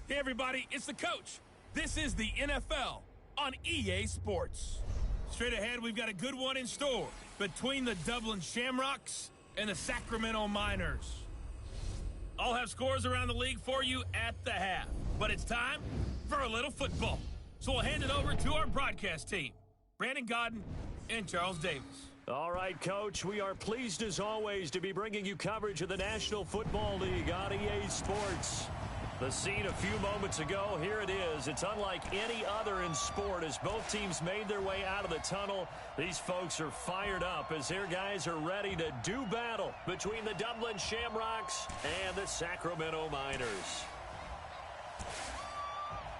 Hey, everybody, it's the coach. This is the NFL on EA Sports. Straight ahead, we've got a good one in store between the Dublin Shamrocks and the Sacramento Miners. I'll have scores around the league for you at the half, but it's time for a little football. So we'll hand it over to our broadcast team, Brandon Godden and Charles Davis. All right, Coach, we are pleased as always to be bringing you coverage of the National Football League on EA Sports. The scene a few moments ago, here it is. It's unlike any other in sport as both teams made their way out of the tunnel. These folks are fired up as their guys are ready to do battle between the Dublin Shamrocks and the Sacramento Miners.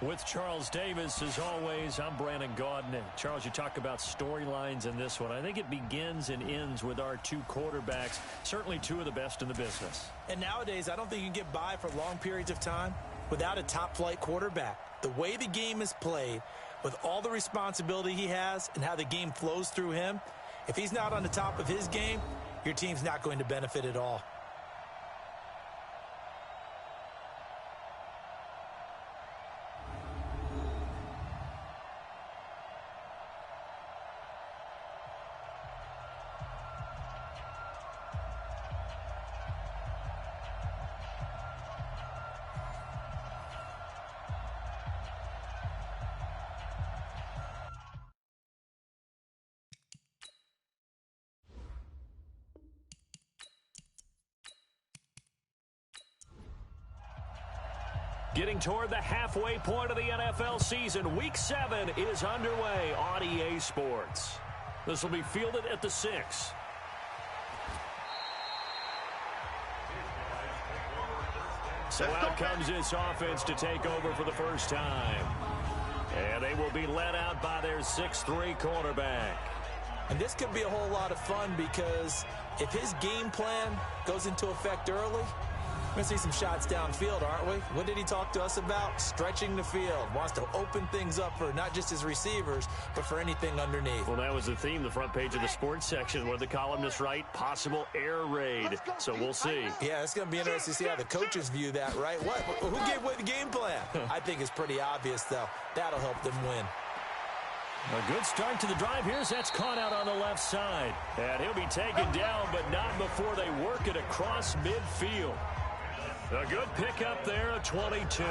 With Charles Davis, as always, I'm Brandon Godden. And Charles, you talk about storylines in this one. I think it begins and ends with our two quarterbacks, certainly two of the best in the business. And nowadays, I don't think you can get by for long periods of time without a top-flight quarterback. The way the game is played, with all the responsibility he has and how the game flows through him, if he's not on the top of his game, your team's not going to benefit at all. Getting toward the halfway point of the NFL season, Week 7 is underway on EA Sports. This will be fielded at the 6. So out comes this offense to take over for the first time. And they will be led out by their 6'3" quarterback. And this could be a whole lot of fun because if his game plan goes into effect early, we're going to see some shots downfield, aren't we? What did he talk to us about? Stretching the field. Wants to open things up for not just his receivers, but for anything underneath. Well, that was the theme, the front page of the sports section, where the columnists write possible air raid. So we'll see. Yeah, it's going to be interesting to see how the coaches view that, right? What? Who gave away the game plan? I think it's pretty obvious, though. That'll help them win. A good start to the drive. Here's that's caught out on the left side. And he'll be taken down, but not before they work it across midfield. A good pickup there at 22.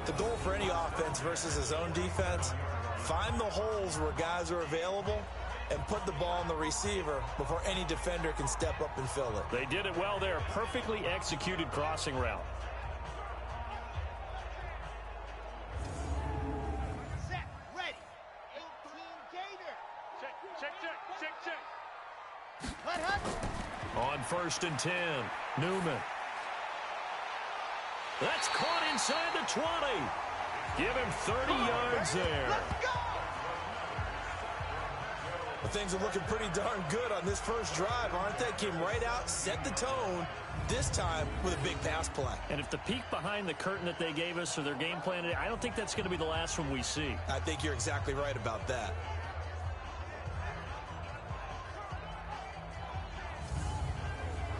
The goal for any offense versus his own defense, find the holes where guys are available and put the ball on the receiver before any defender can step up and fill it. They did it well there. Perfectly executed crossing route. Set, ready. 18 Gator. Check. Hut. On 1st and 10, Newman. That's caught inside the 20. Give him 30 yards there. Let's go. Well, things are looking pretty darn good on this first drive, aren't they? Came right out, set the tone, this time with a big pass play. And if the peek behind the curtain that they gave us or their game plan today, I don't think that's going to be the last one we see. I think you're exactly right about that.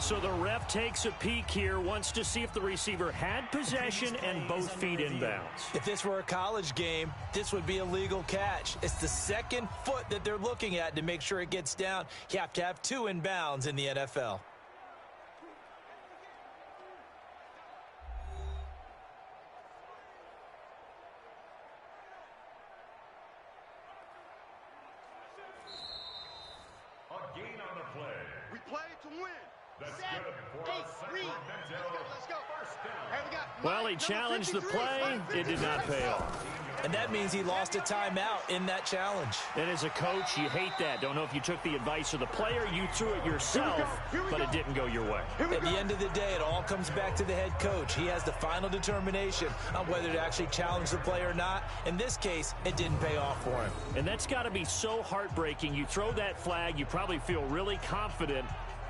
So the ref takes a peek here, wants to see if the receiver had possession and both feet inbounds. If this were a college game, this would be a legal catch. It's the second foot that they're looking at to make sure it gets down. You have to have 2 inbounds in the NFL. A gain on the play. We play to win. That's 7, good for 8, read. Let's go. First down. Hey, we got Well, he number challenged the 53, play. It did not pay off. And that means he lost a timeout in that challenge. And as a coach, you hate that. Don't know if you took the advice of the player, you threw it yourself, but it didn't go your way. At the end of the day, it all comes back to the head coach. He has the final determination on whether to actually challenge the play or not. In this case, it didn't pay off for him. And that's got to be so heartbreaking. You throw that flag, you probably feel really confident,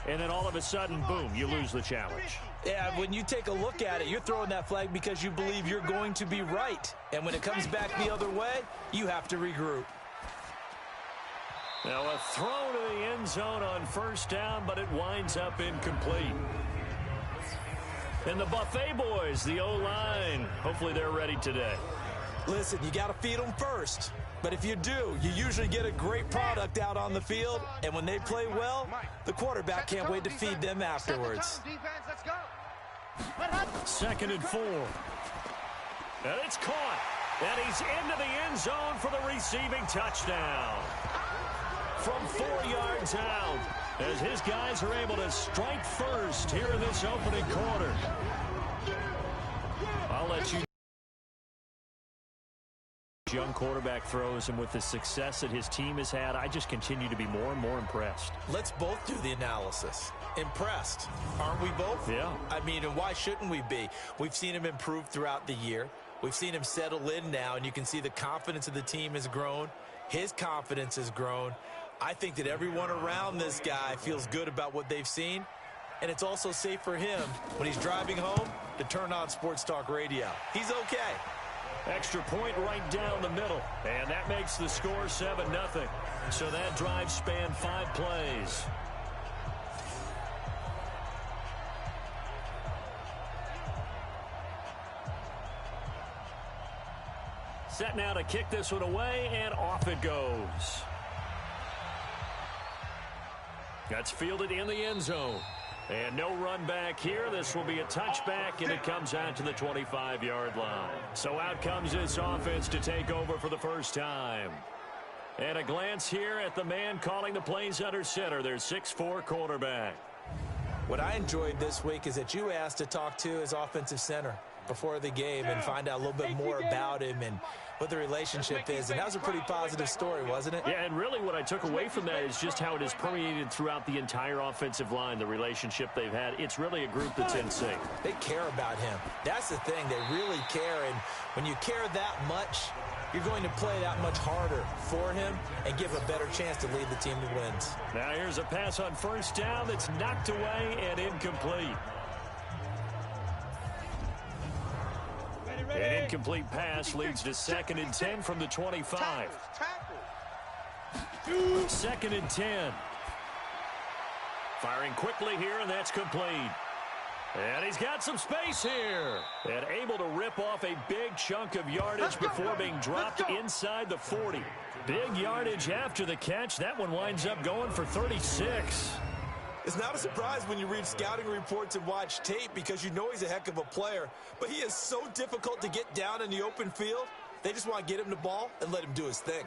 and then all of a sudden, boom, you lose the challenge. Yeah, when you take a look at it, you're throwing that flag because you believe you're going to be right. And when it comes back the other way, you have to regroup. Now a throw to the end zone on first down, but it winds up incomplete. And the Buffet boys, the O-line, hopefully they're ready today. Listen, you got to feed them first. But if you do, you usually get a great product out on the field. And when they play well, the quarterback can't wait to feed them afterwards. 2nd and 4. And it's caught. And he's into the end zone for the receiving touchdown. From 4 yards out, as his guys are able to strike first here in this opening quarter. I'll let you. Young quarterback throws, and with the success that his team has had, I just continue to be more and more impressed. Let's both do the analysis. Impressed, aren't we both? Yeah. I mean, and why shouldn't we be? We've seen him improve throughout the year. We've seen him settle in now, and you can see the confidence of the team has grown. His confidence has grown. I think that everyone around this guy feels good about what they've seen, and it's also safe for him when he's driving home to turn on Sports Talk Radio. He's okay. Extra point right down the middle, and that makes the score 7-0. So that drive spanned 5 plays. Set now to kick this one away, and off it goes. That's fielded in the end zone. And no run back here. This will be a touchback, and it comes out to the 25-yard line. So out comes this offense to take over for the first time. And a glance here at the man calling the plays under center, their 6'4" quarterback. What I enjoyed this week is that you asked to talk to his offensive center before the game and find out a little bit more about him and what the relationship is. And that was a pretty positive story, wasn't it? Yeah, and really what I took away from that is just how it has permeated throughout the entire offensive line, the relationship they've had. It's really a group that's in sync. They care about him. That's the thing. They really care. And when you care that much, you're going to play that much harder for him and give a better chance to lead the team to wins. Now here's a pass on first down that's knocked away and incomplete. An incomplete pass leads to 2nd and 10 from the 25. 2nd and 10. Firing quickly here, and that's complete. And he's got some space here. And able to rip off a big chunk of yardage before being dropped inside the 40. Big yardage after the catch. That one winds up going for 36. It's not a surprise when you read scouting reports and watch tape because you know he's a heck of a player. But he is so difficult to get down in the open field. They just want to get him the ball and let him do his thing.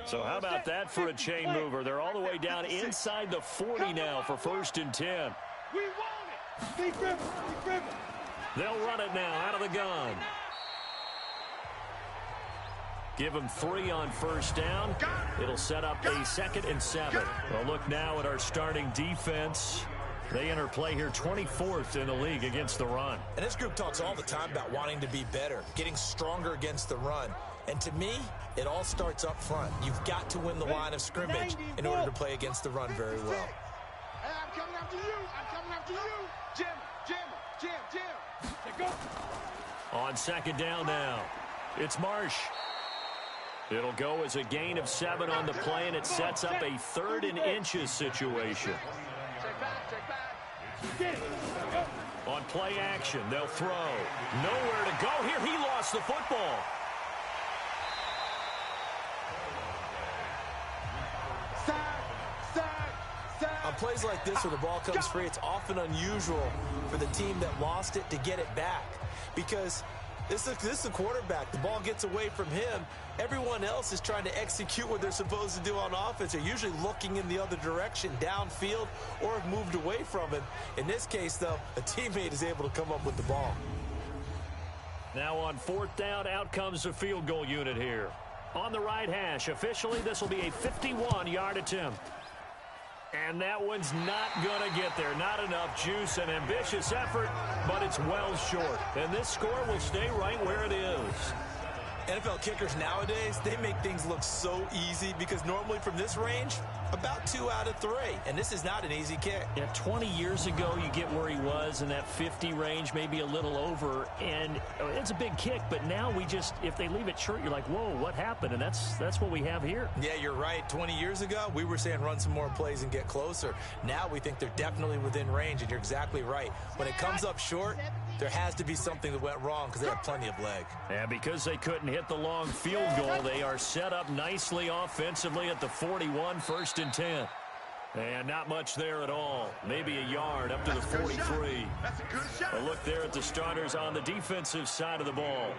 So how about that for a chain mover? They're all the way down inside the 40 now for 1st and 10. We want it. They'll run it now out of the gun. Give them 3 on first down. It'll set up a 2nd and 7. Well, look now at our starting defense. They enter play here 24th in the league against the run. And this group talks all the time about wanting to be better, getting stronger against the run. And to me, it all starts up front. You've got to win the line of scrimmage in order to play against the run very well. Hey, I'm coming after you. I'm coming after you. Jim. Say go. On 2nd down now, it's Marsh. It'll go as a gain of 7 on the play, and it sets up a 3rd and inches situation. On play action, they'll throw. Nowhere to go here. He lost the football. On plays like this where the ball comes free, it's often unusual for the team that lost it to get it back because this is the quarterback. The ball gets away from him. Everyone else is trying to execute what they're supposed to do on offense. They're usually looking in the other direction, downfield, or have moved away from it. In this case, though, a teammate is able to come up with the ball. Now on 4th down, out comes the field goal unit here. On the right hash, officially, this will be a 51-yard attempt. And that one's not going to get there. Not enough juice, an ambitious effort, but it's well short. And this score will stay right where it is. NFL kickers nowadays, they make things look so easy because normally from this range, About 2 out of 3, and this is not an easy kick. Yeah, 20 years ago, you get where he was in that 50 range, maybe a little over, and it's a big kick, but now if they leave it short, you're like, whoa, what happened? And that's what we have here. Yeah, you're right. 20 years ago, we were saying run some more plays and get closer. Now we think they're definitely within range, and you're exactly right. When it comes up short, there has to be something that went wrong because they have plenty of leg. And because they couldn't hit the long field goal, they are set up nicely offensively at the 41, 1st and 10. And not much there at all. Maybe a yard up to the 43. A look there at the starters on the defensive side of the ball.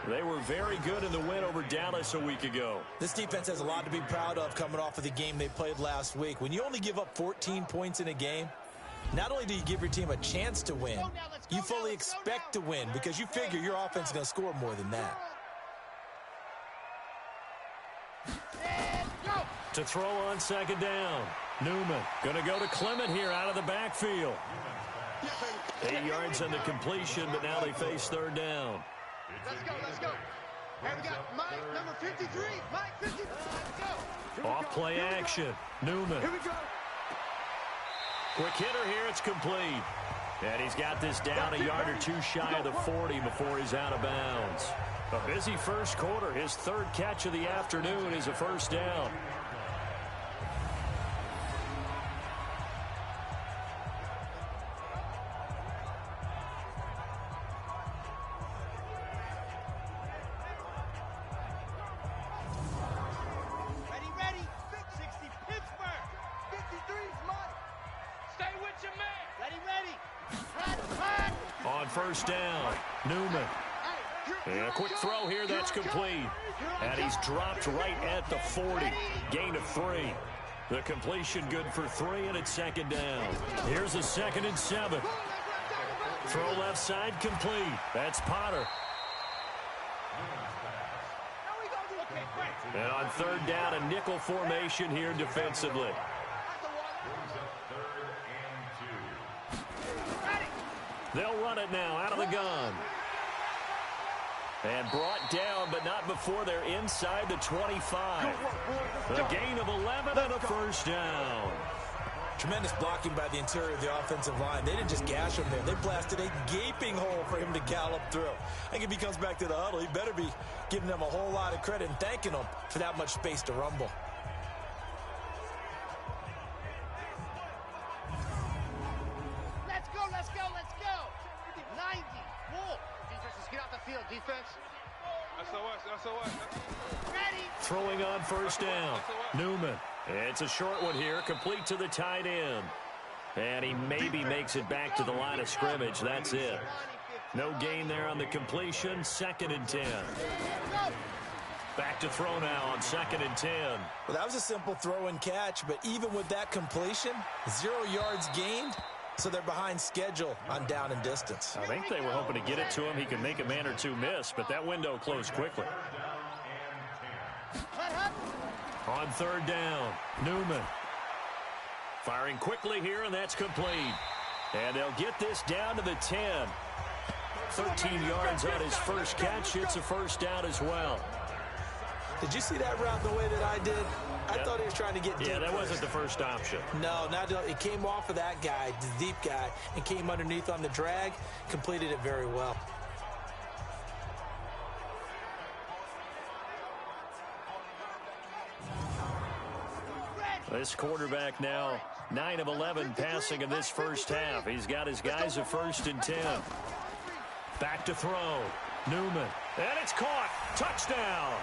They were very good in the win over Dallas a week ago. This defense has a lot to be proud of coming off of the game they played last week. When you only give up 14 points in a game, not only do you give your team a chance to win, you fully expect to win because you figure your offense is going to score more than that. To throw on 2nd down. Newman going to go to Clement here out of the backfield. 8 yards on the completion, but now they face 3rd down. Let's go, let's go. Hey, we got Mike, number 53. Mike, 53. Let's go. Off play action. Newman. Here we go. Quick hitter here, it's complete. And he's got this down a yard or 2 shy of the 40 before he's out of bounds. A busy first quarter. His 3rd catch of the afternoon is a 1st down. Ready. 60 Pittsburgh. 53's Mike. Stay with your man. Ready. Hot. On 1st down, Newman. And a quick throw here, that's complete. And he's dropped right at the 40. Gain of 3. The completion good for 3, and it's 2nd down. Here's a 2nd and 7. Throw left side complete. That's Potter. And on 3rd down, a nickel formation here defensively. They'll run it now out of the gun. And brought down, but not before they're inside the 25. A gain of 11 and a 1st down. Tremendous blocking by the interior of the offensive line. They didn't just gash him there. They blasted a gaping hole for him to gallop through. I think if he comes back to the huddle, he better be giving them a whole lot of credit and thanking them for that much space to rumble. Let's go. 90. Whoa. Defenses, get off the field, defense. SOS. Ready. Throwing on 1st down. Newman. It's a short one here, complete to the tight end. And he maybe makes it back to the line of scrimmage. That's it. No gain there on the completion. 2nd and 10. Back to throw now on 2nd and 10. Well, that was a simple throw and catch, but even with that completion, 0 yards gained, so they're behind schedule on down and distance. I think they were hoping to get it to him. He could make a man or 2 miss, but that window closed quickly. On 3rd down, Newman. Firing quickly here, and that's complete. And they'll get this down to the 10. 13 yards on his first catch. It's a 1st down as well. Did you see that route the way that I did? I thought he was trying to get deep. Yeah, that wasn't the first option. No, it came off of that guy, the deep guy, and came underneath on the drag. Completed it very well. This quarterback now 9 of 11 passing in this first half. He's got his guys a 1st and 10. Back to throw. Newman. And it's caught. Touchdown.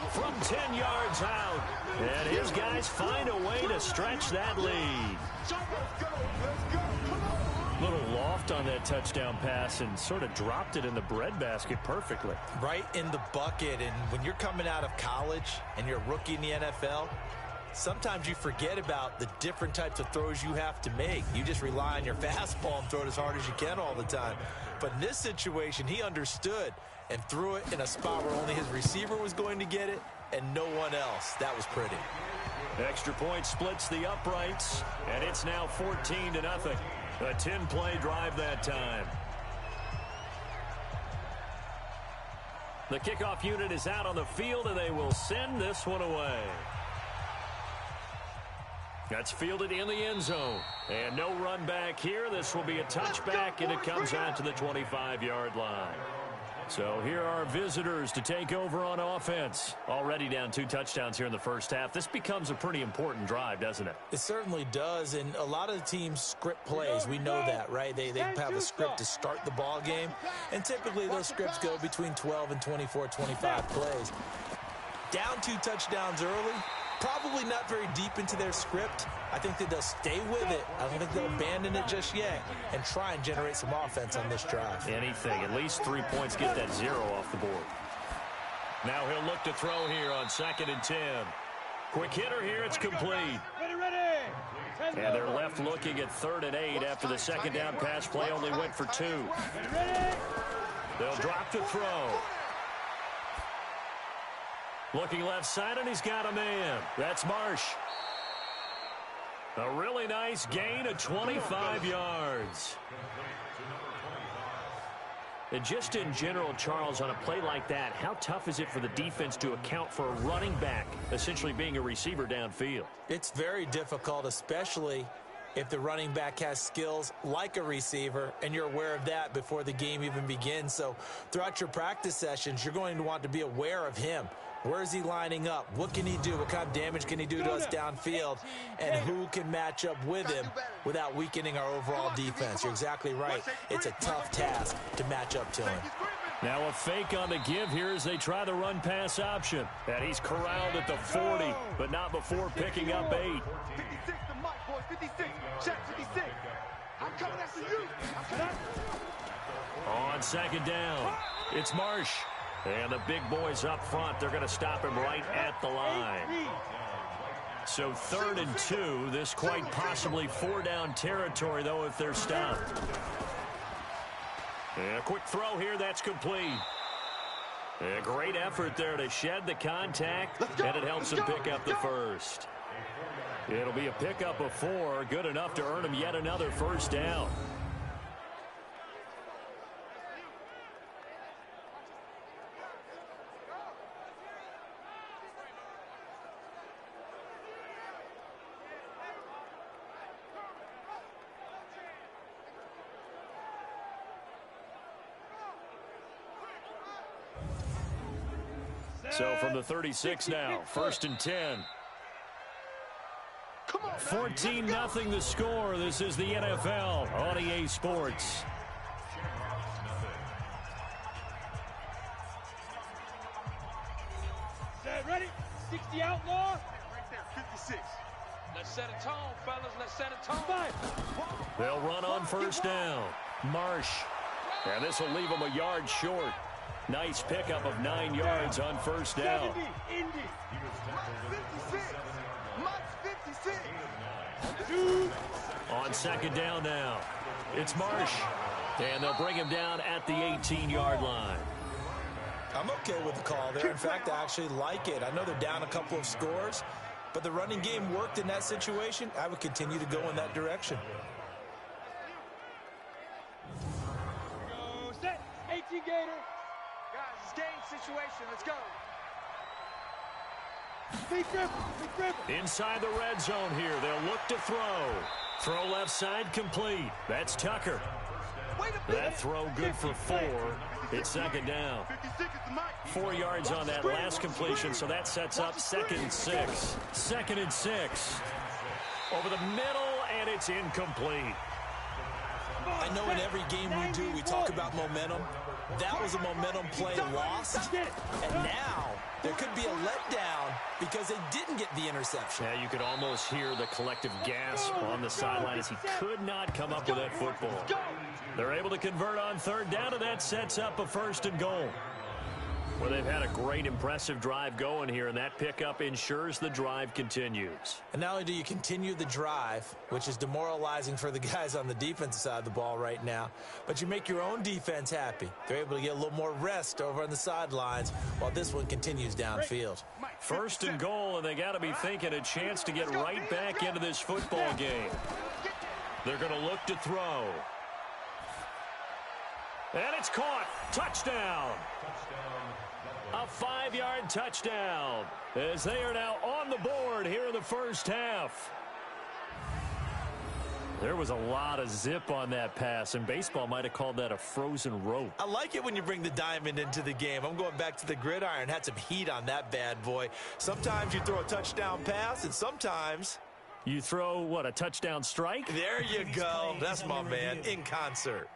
From 10 yards out. And his guys find a way to stretch that lead. Little loft on that touchdown pass and sort of dropped it in the breadbasket perfectly. Right in the bucket. And when you're coming out of college and you're a rookie in the NFL, sometimes you forget about the different types of throws you have to make. You just rely on your fastball and throw it as hard as you can all the time. But in this situation, he understood and threw it in a spot where only his receiver was going to get it and no one else. That was pretty. Extra point splits the uprights, and it's now 14-0. A 10-play drive that time. The kickoff unit is out on the field, and they will send this one away. That's fielded in the end zone. And no run back here. This will be a touchback, and it comes out to the 25-yard line. So here are visitors to take over on offense. Already down 2 touchdowns here in the first half. This becomes a pretty important drive, doesn't it? It certainly does, and a lot of the teams script plays. We know that, right? They have a script to start the ball game, and typically those scripts go between 12 and 24, 25 plays. Down 2 touchdowns early, probably not very deep into their script. I think that they'll stay with it. I don't think they'll abandon it just yet and try and generate some offense on this drive. Anything. At least 3 points. Get that 0 off the board. Now he'll look to throw here on 2nd and 10. Quick hitter here. It's complete. And they're left looking at 3rd and 8 after the second down pass play only went for 2. They'll drop to throw. Looking left side, and he's got a man. That's Marsh. A really nice gain of 25 yards. And just in general, Charles, on a play like that, how tough is it for the defense to account for a running back essentially being a receiver downfield? It's very difficult, especially if the running back has skills like a receiver, and you're aware of that before the game even begins. So throughout your practice sessions, you're going to want to be aware of him. Where is he lining up? What can he do? What kind of damage can he do to us downfield? And who can match up with him without weakening our overall defense? You're exactly right. It's a tough task to match up to him. Now a fake on the give here as they try the run-pass option. And he's corralled at the 40, but not before picking up 8. 56 to Mike, boys. 56. Check 56. I'm coming after you. On 2nd down, it's Marsh. And the big boys up front, they're going to stop him right at the line. So 3rd and 2, this quite possibly 4-down territory, though, if they're stopped. And a quick throw here, that's complete. A great effort there to shed the contact, and it helps him pick up the first. It'll be a pickup of 4, good enough to earn him yet another first down. So from the 36 now, 1st and 10. 14-0 the score. This is the NFL on EA Sports. Ready? 60 outlaw. Right there, 56. Let's set a tone, fellas. Let's set a tone. They'll run on 1st down. Marsh. And this will leave them a yard short. Nice pickup of 9 yards on 1st down. 56. Mike's 56. On 2nd down now, it's Marsh. And they'll bring him down at the 18-yard line. I'm okay with the call there. In fact, I actually like it. I know they're down a couple of scores, but the running game worked in that situation. I would continue to go in that direction. Go set. 18 Gator. Guys, it's game situation. Let's go. Inside the red zone here. They'll look to throw. Throw left side complete. That's Tucker. That throw good for 4. It's 2nd down. 4 yards on that last completion, so that sets up 2nd and 6. 2nd and 6. Over the middle, and it's incomplete. I know in every game we do, we talk about momentum. That was a momentum play lost, and now there could be a letdown because they didn't get the interception. Yeah, you could almost hear the collective gasp on the sideline as he could not come up with that football. They're able to convert on 3rd down, and that sets up a 1st and goal. Well, they've had a great, impressive drive going here, and that pickup ensures the drive continues. And not only do you continue the drive, which is demoralizing for the guys on the defensive side of the ball right now, but you make your own defense happy. They're able to get a little more rest over on the sidelines while this one continues downfield. 1st and goal, and they got to be thinking a chance to get right back into this football game. They're going to look to throw. And it's caught. Touchdown. A 5-yard touchdown as they are now on the board here in the first half. There was a lot of zip on that pass, and baseball might have called that a frozen rope. I like it when you bring the diamond into the game. I'm going back to the gridiron. Had some heat on that bad boy. Sometimes you throw a touchdown pass, and sometimes you throw, what, a touchdown strike? There you go. That's my man, in concert.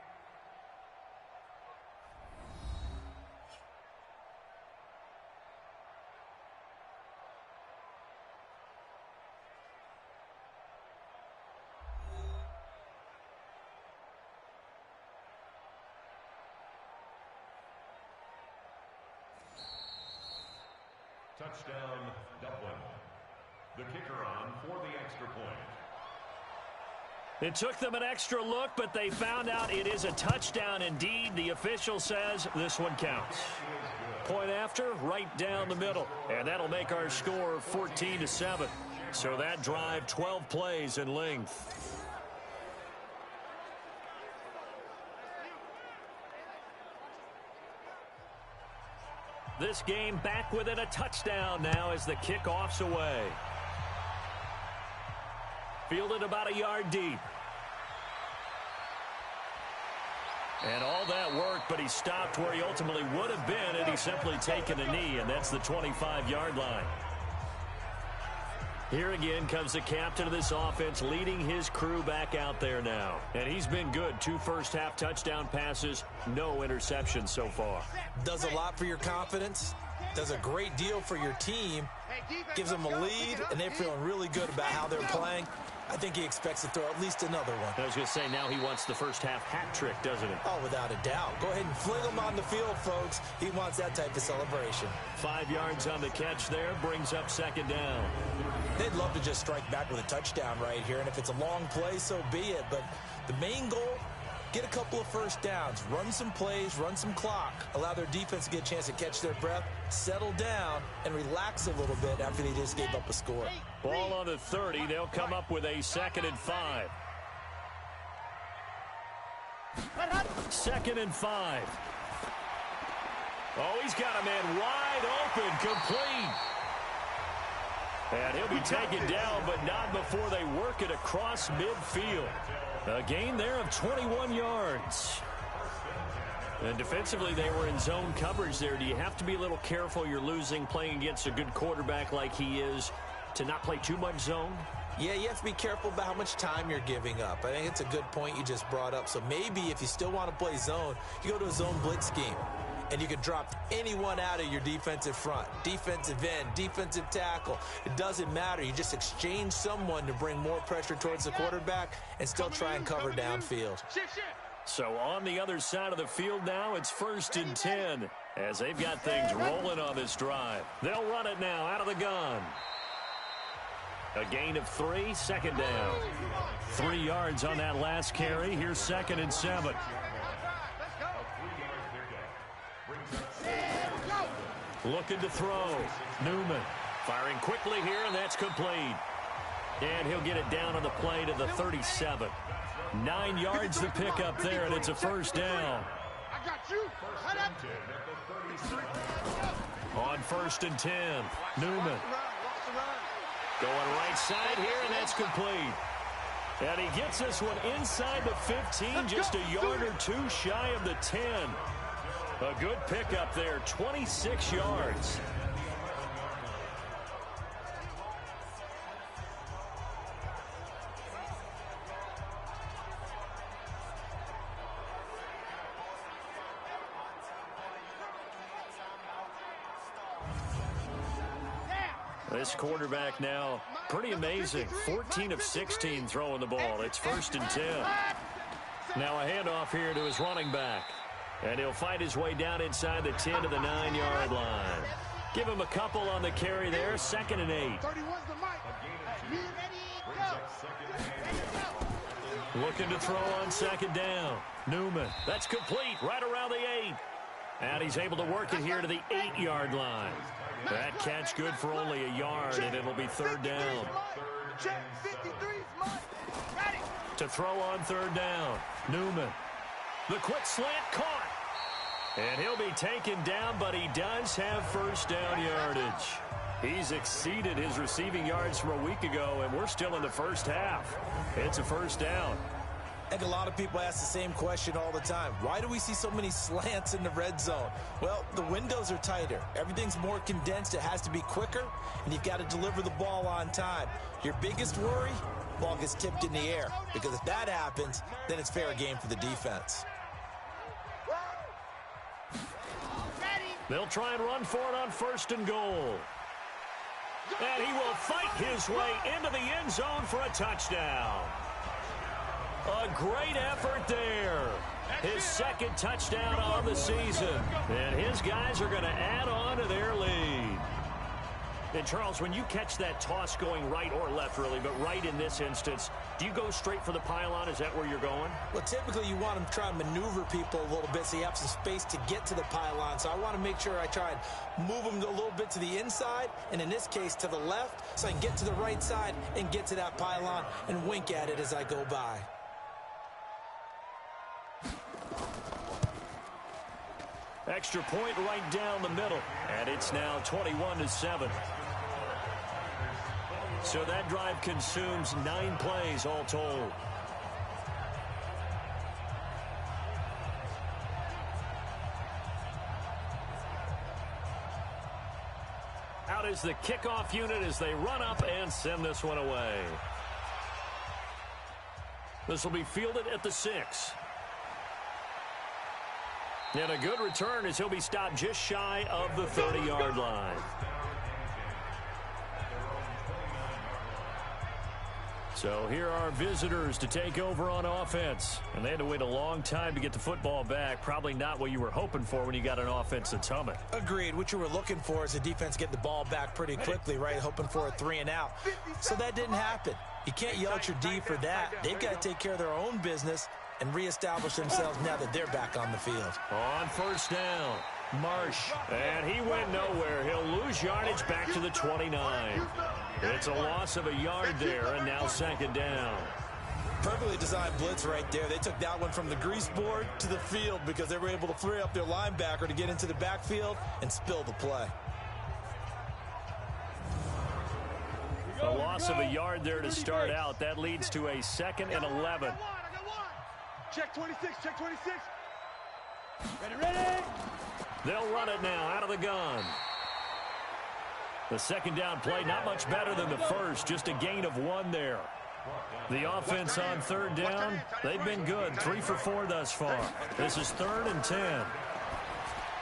Touchdown, Dublin. The kicker on for the extra point. It took them an extra look, but they found out it is a touchdown indeed. The official says this one counts. Point after, right down the middle. And that'll make our score 14-7. So that drive, 12 plays in length. This game back within a touchdown now as the kickoff's away. Fielded about a yard deep. And all that work, but he stopped where he ultimately would have been had he simply taken a knee, and that's the 25-yard line. Here again comes the captain of this offense leading his crew back out there now. And he's been good. 2 first-half touchdown passes, no interceptions so far. Does a lot for your confidence. Does a great deal for your team. Gives them a lead, and they're feeling really good about how they're playing. I think he expects to throw at least another one. I was going to say, now he wants the first-half hat trick, doesn't he? Oh, without a doubt. Go ahead and fling him on the field, folks. He wants that type of celebration. 5 yards on the catch there, brings up second down. They'd love to just strike back with a touchdown right here, and if it's a long play, so be it. But the main goal, get a couple of first downs, run some plays, run some clock, allow their defense to get a chance to catch their breath, settle down, and relax a little bit after they just gave up a score. Ball on the 30. They'll come up with a 2nd and 5. 2nd and 5. Oh, he's got a man wide open, complete. And he'll be taken down, but not before they work it across midfield. A gain there of 21 yards. And defensively, they were in zone coverage there. Do you have to be a little careful you're losing playing against a good quarterback like he is to not play too much zone? Yeah, you have to be careful about how much time you're giving up. I think it's a good point you just brought up. So maybe if you still want to play zone, you go to a zone blitz scheme. And you can drop anyone out of your defensive front. Defensive end, defensive tackle. It doesn't matter. You just exchange someone to bring more pressure towards the quarterback and still try and cover downfield. So on the other side of the field now, it's 1st and 10 as they've got things rolling on this drive. They'll run it now out of the gun. A gain of 3, 2nd down. 3 yards on that last carry. Here's 2nd and 7. Looking to throw. Newman firing quickly here, and that's complete. And he'll get it down on the play to the 37. 9 yards to pick up there, and it's a 1st down. I got you. On 1st and 10, Newman. Going right side here, and that's complete. And he gets this one inside the 15, just a yard or 2 shy of the 10. A good pickup there, 26 yards. This quarterback now, pretty amazing. 14 of 16 throwing the ball. It's 1st and 10. Now a handoff here to his running back. And he'll fight his way down inside the 10 to the 9-yard line. Give him a couple on the carry there. 2nd and 8. Looking to throw on 2nd down. Newman. That's complete right around the 8. And he's able to work it here to the 8-yard line. That catch good for only a yard, and it'll be 3rd down. To throw on 3rd down. Newman. The quick slant caught. And he'll be taken down, but he does have 1st down yardage. He's exceeded his receiving yards from a week ago, and we're still in the first half. It's a first down. I think a lot of people ask the same question all the time. Why do we see so many slants in the red zone? Well, the windows are tighter. Everything's more condensed. It has to be quicker, and you've got to deliver the ball on time. Your biggest worry, ball gets tipped in the air, because if that happens, then it's fair game for the defense. They'll try and run for it on 1st and goal. And he will fight his way into the end zone for a touchdown. A great effort there. His 2nd touchdown on the season. And his guys are going to add on to their lead. And, Charles, when you catch that toss going right or left, really, but right in this instance, do you go straight for the pylon? Is that where you're going? Well, typically you want to try and maneuver people a little bit so you have some space to get to the pylon. So I want to make sure I try and move them a little bit to the inside, and in this case to the left, so I can get to the right side and get to that pylon and wink at it as I go by. Extra point right down the middle, and it's now 21-7. So that drive consumes 9 plays all told. Out is the kickoff unit as they run up and send this one away. This will be fielded at the 6. And a good return as he'll be stopped just shy of the 30-yard line. So here are visitors to take over on offense. And they had to wait a long time to get the football back. Probably not what you were hoping for when you got an offense that's humming. Agreed. What you were looking for is the defense get the ball back pretty quickly, right? Hoping for a 3 and out. So that didn't happen. You can't yell at your D for that. They've got to take care of their own business and reestablish themselves now that they're back on the field. On 1st down, Marsh. And he went nowhere. He'll lose yardage back to the 29. It's a loss of a yard there, and now 2nd down. Perfectly designed blitz right there. They took that one from the grease board to the field because they were able to free up their linebacker to get into the backfield and spill the play. A loss of a yard there to start out. That leads to a 2nd and 11. Check 26, check 26. Ready. They'll run it now out of the gun. The 2nd down play, not much better than the first, just a gain of 1 there. The offense on 3rd down, they've been good, 3 for 4 thus far. This is 3rd and 10.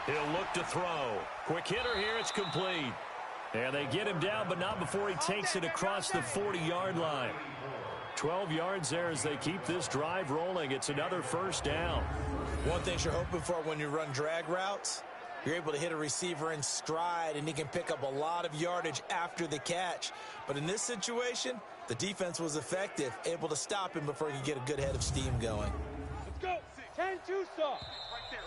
He'll look to throw. Quick hitter here, it's complete. And they get him down, but not before he takes it across the 40-yard line. 12 yards there as they keep this drive rolling. It's another 1st down. One thing you're hoping for when you run drag routes, you're able to hit a receiver in stride, and he can pick up a lot of yardage after the catch. But in this situation, the defense was effective, able to stop him before he could get a good head of steam going. Let's go. 10-2 stop.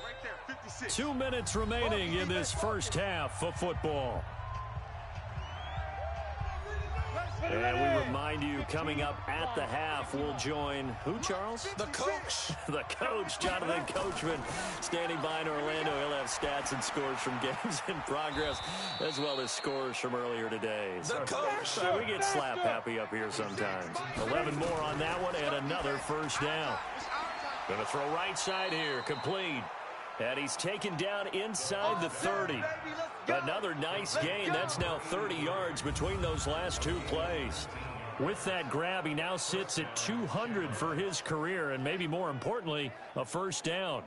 Right there, 56. 2 minutes remaining in this first half of football. And we remind you, coming up at the half, we'll join who, Charles? The coach. The coach, Jonathan Coachman, standing by in Orlando. He'll have stats and scores from games in progress, as well as scores from earlier today. The coach. We get slap happy up here sometimes. 11 more on that one, and another 1st down. Going to throw right side here, complete. And he's taken down inside the 30. Another nice gain. That's now 30 yards between those last 2 plays. With that grab, he now sits at 200 for his career, and maybe more importantly, a 1st down.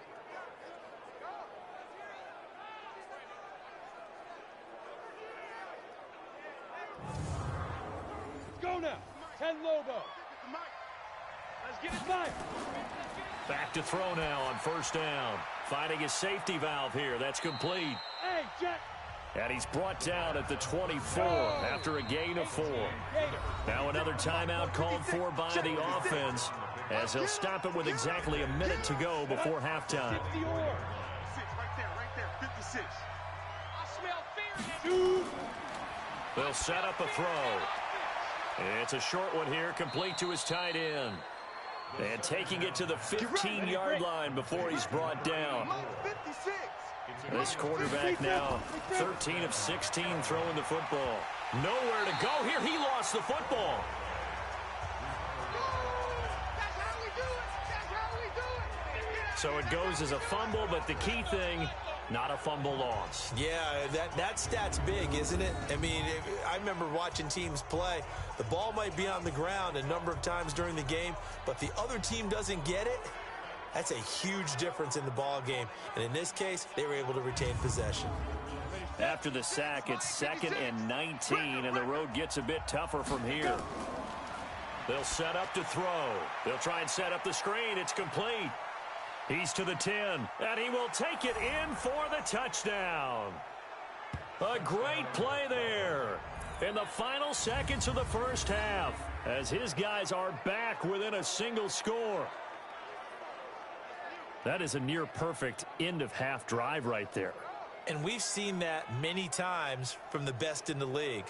Let's go now. 10 Lobo. Let's get it back. Back to throw now on 1st down. Finding his safety valve here. That's complete. Hey, Jack. And he's brought down at the 24 after a gain of 4. Now another timeout called for by the offense as he'll stop it with exactly a minute to go before halftime. Right there, 56. I smell fear. They'll set up a throw. It's a short one here, complete to his tight end. And taking it to the 15-yard line before he's brought down. This quarterback now 13 of 16 throwing the football. Nowhere to go here. He lost the football. So it goes as a fumble, but the key thing, not a fumble loss. Yeah, that stat's big, isn't it? I mean, I remember watching teams play. The ball might be on the ground a number of times during the game, but the other team doesn't get it. That's a huge difference in the ball game. And in this case, they were able to retain possession. After the sack, it's 2nd and 19, and the road gets a bit tougher from here. They'll set up to throw. They'll try and set up the screen. It's complete. He's to the 10, and he will take it in for the touchdown. A great play there in the final seconds of the first half as his guys are back within a single score. That is a near-perfect end-of-half drive right there. And we've seen that many times from the best in the league.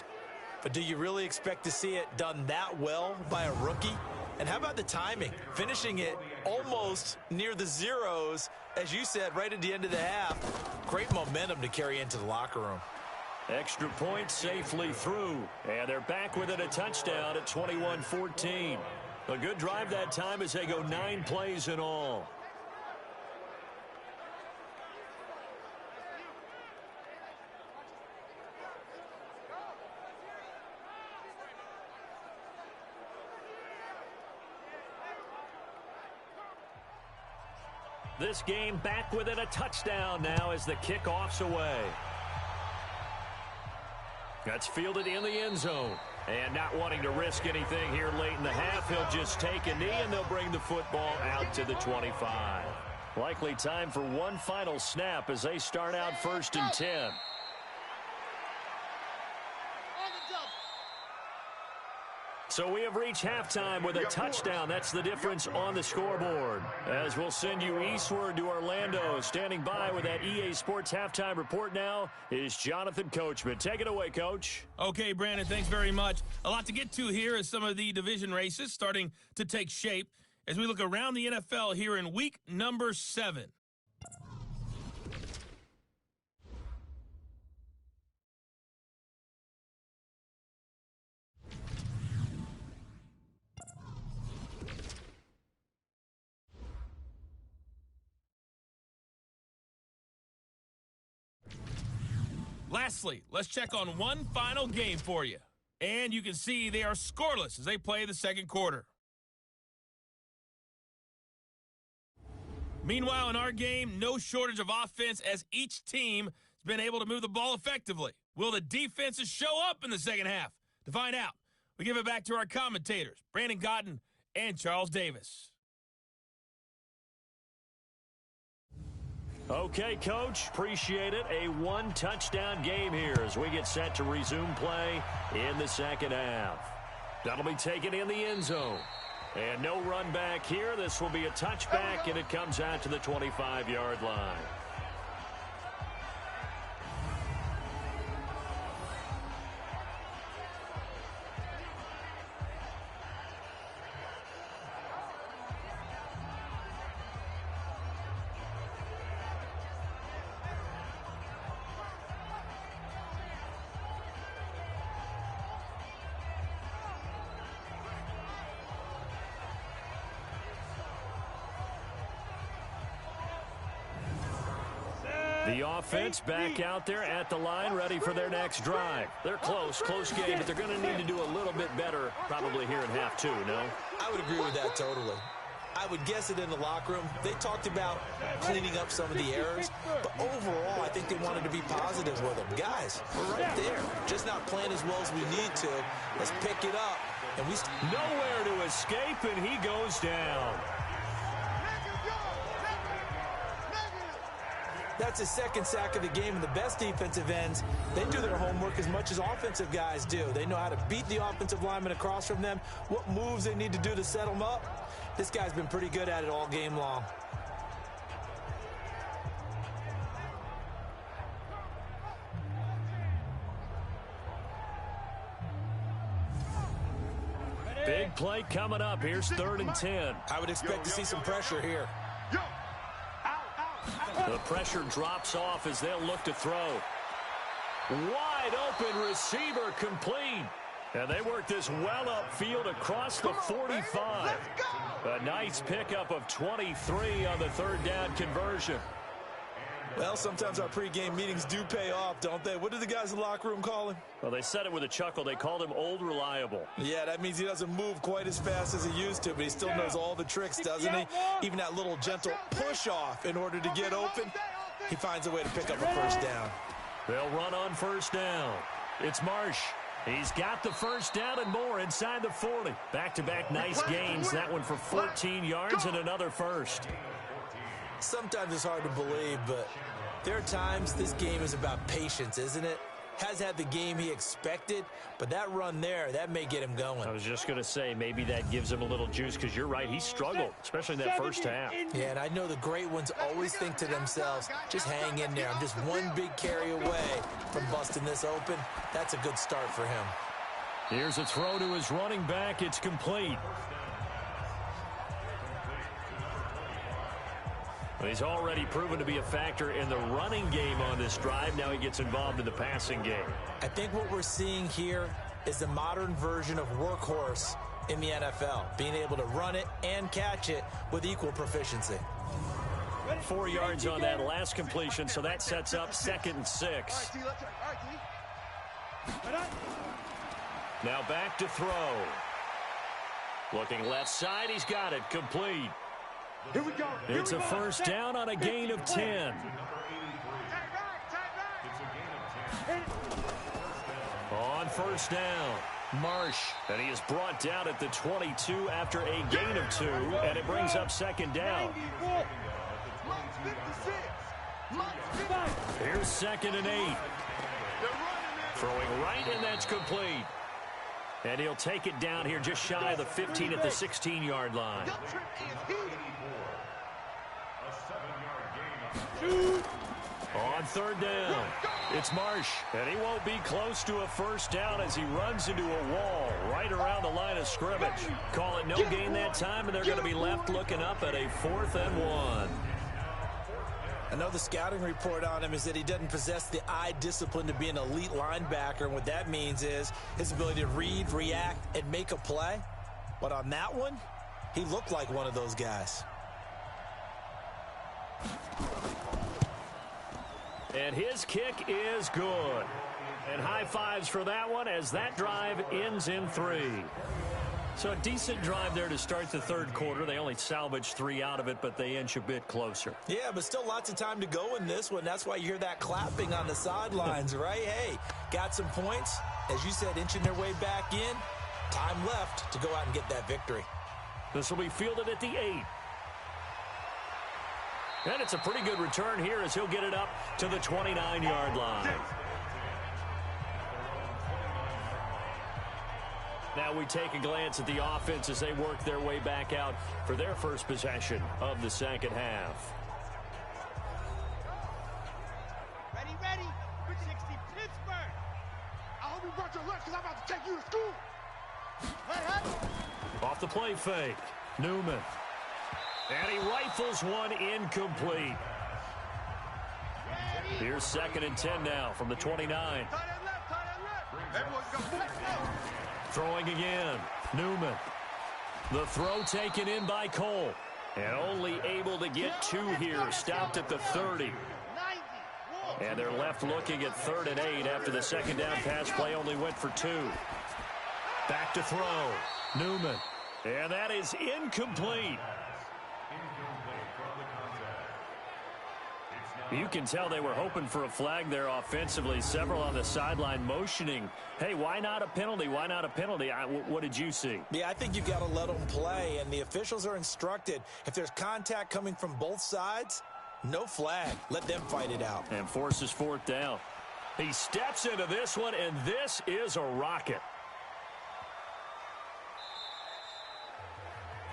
But do you really expect to see it done that well by a rookie? And how about the timing? Finishing it almost near the zeros, as you said, right at the end of the half. Great momentum to carry into the locker room. Extra point safely through. And they're back within a touchdown at 21-14. A good drive that time as they go 9 plays in all. This game back within a touchdown now as the kickoff's away. That's fielded in the end zone. And not wanting to risk anything here late in the half, he'll just take a knee and they'll bring the football out to the 25. Likely time for one final snap as they start out 1st and 10. So we have reached halftime with a touchdown. That's the difference on the scoreboard. As we'll send you eastward to Orlando. Standing by with that EA Sports halftime report now is Jonathan Coachman. Take it away, Coach. Okay, Brandon, thanks very much. A lot to get to here as some of the division races starting to take shape as we look around the NFL here in week number 7. Lastly, let's check on one final game for you. And you can see they are scoreless as they play the second quarter. Meanwhile, in our game, no shortage of offense as each team has been able to move the ball effectively. Will the defenses show up in the second half? To find out, we give it back to our commentators, Brandon Cotton and Charles Davis. Okay, Coach, appreciate it. A one-touchdown game here as we get set to resume play in the second half. That'll be taken in the end zone. And no run back here. This will be a touchback, and it comes out to the 25-yard line. The offense back out there at the line, ready for their next drive. They're close game, but they're going to need to do a little bit better probably here in half 2, no? I would agree with that totally. I would guess it in the locker room. They talked about cleaning up some of the errors, but overall, I think they wanted to be positive with them. Guys, we're right there. Just not playing as well as we need to. Let's pick it up. And we nowhere to escape, and he goes down. That's his second sack of the game, and the best defensive ends, they do their homework as much as offensive guys do. They know how to beat the offensive lineman across from them, what moves they need to do to set them up. This guy's been pretty good at it all game long. Big Big play coming up. Here's 3rd and 10. I would expect to see some pressure here. The pressure drops off as they'll look to throw. Wide open receiver complete. And they work this well upfield across the 45. A nice pickup of 23 on the 3rd down conversion. Well, sometimes our pregame meetings do pay off, don't they? What did the guys in the locker room call him? Well, they said it with a chuckle. They called him Old Reliable. Yeah, that means he doesn't move quite as fast as he used to, but he still knows all the tricks, doesn't he? Even that little gentle push-off in order to get open, he finds a way to pick up a 1st down. They'll run on 1st down. It's Marsh. He's got the 1st down and more inside the 40. Back-to-back nice gains. That one for 14 yards and another 1st. Sometimes it's hard to believe, but there are times this game is about patience, isn't it? Has had the game he expected, but that run there, that may get him going. I was just going to say, maybe that gives him a little juice, because you're right, he struggled, especially in that 1st half. Yeah, and I know the great ones always think to themselves, just hang in there. I'm just one big carry away from busting this open. That's a good start for him. Here's a throw to his running back. It's complete. He's already proven to be a factor in the running game on this drive. Now he gets involved in the passing game. I think what we're seeing here is the modern version of workhorse in the NFL, being able to run it and catch it with equal proficiency. 4 yards on that last completion, so that sets up 2nd and 6. Now back to throw. Looking left side, he's got it, complete. Here we go. It's a 1st down on a gain of 10. On 1st down, Marsh. And he is brought down at the 22 after a gain of 2, and it brings up 2nd down. Here's 2nd and 8. Throwing right, and that's complete. And he'll take it down here just shy of the 15 at the 16-yard line. On 3rd down, it's Marsh, and he won't be close to a 1st down as he runs into a wall right around the line of scrimmage. Call it no gain that time, and they're going to be left looking up at a 4th and 1. I know the scouting report on him is that he doesn't possess the eye discipline to be an elite linebacker, and what that means is his ability to read, react, and make a play. But on that one, he looked like one of those guys. And his kick is good. And high fives for that one as that drive ends in 3. So a decent drive there to start the 3rd quarter. They only salvaged 3 out of it, but they inch a bit closer. Yeah, but still lots of time to go in this one. That's why you hear that clapping on the sidelines, right? Hey, got some points. As you said, inching their way back in. Time left to go out and get that victory. This will be fielded at the 8. And it's a pretty good return here as he'll get it up to the 29-yard line. Now we take a glance at the offense as they work their way back out for their first possession of the 2nd half. Ready, ready. 60 Pittsburgh. I hope you brought your lunch because I'm about to take you to school. Hey. Off the play fake, Newman. And he rifles one incomplete. Here's 2nd and 10 now from the 29. Throwing again, Newman. The throw taken in by Cole. And only able to get 2 here, stopped at the 30. And they're left looking at 3rd and 8 after the 2nd down pass play only went for 2. Back to throw, Newman. And that is incomplete. You can tell they were hoping for a flag there offensively. Several on the sideline motioning, hey, why not a penalty? Why not a penalty? What did you see? Yeah, I think you've got to let them play, and the officials are instructed. If there's contact coming from both sides, no flag. Let them fight it out. And forces 4th down. He steps into this one, and this is a rocket.